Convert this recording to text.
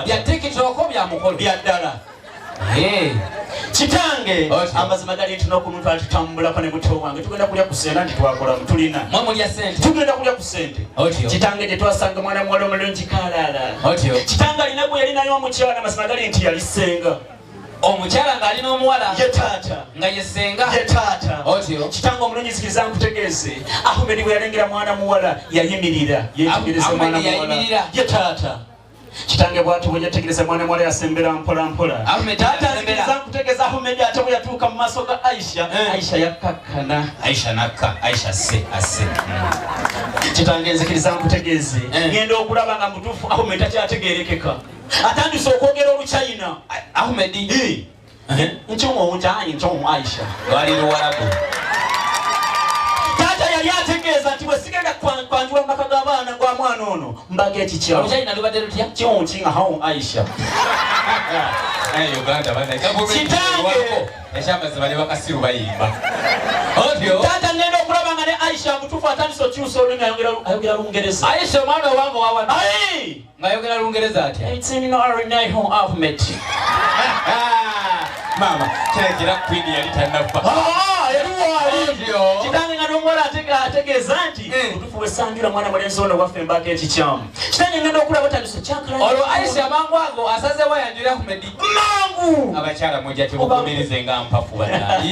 bya tikitoko bya mukolo bya ddala. Kitange amazima gali nti n'okumuntu atutambulako ne muto wange tugenda kulya ku ssente nti twakola tulina mwemulya ssente tugenda kulya ku ssente. Kitange gye twasanga mwana muwala omulungi Kalaala. Kitange alina gwe yalinayo omukyala amazima gali nti yali ssenga. Omukyala ng'alina omuwala ye taata nga ye ssenga ye taata. Kitange omulungi zikiriza nkutegeeze Ahmed bwe yalengera mwana muwala yayimirira yetegereza mwana muwala ye taata. Kitange bw'ati bwe yategereza mwana muwala yasembera mpola mpola. Taata zikiriza nkutegeeza Ahmed ate bwe yatuuka mu maaso ga Aisha Aisha yakkakkana Aisha nakka Aisha ase. Kitange nzikiriza nkutegeeze ngenda okulaba nga mutuufu Ahmed takyategeerekeka. Atandise okwogera Oluchina Ahmed nchomo unjani nchomo Aisha wali Luwarabu. Tata yali ategeeza nti bwe sigenda kwanjula maka g'abaana gwa mwana ono mbage ekikyawo Oluchina lubadde lutya kyonkinga hawo Aisha. Uganda Kitange ekyamaze bali bakasiru bayimba. Tata ngenda okulaba nga ne Aisha mutuufu atandise okyusa olulimi ayogera Lungereza. Aisha omwana owange wawana ng'ayogera Lungereza atya Ahmed. Mama kirekera Queen yali tannafa. Kitange nga n'omuwala ategeeza nti mutuufu we sanjula mwana mulenzi ono waffe mbaka ekikyamu. Kitange ngenda okulaba otandise kyakala olwo Aisha mangu ago asazeewo yanjula Ahmed mangu abakyala mujja temukomereze nga mpafu bana.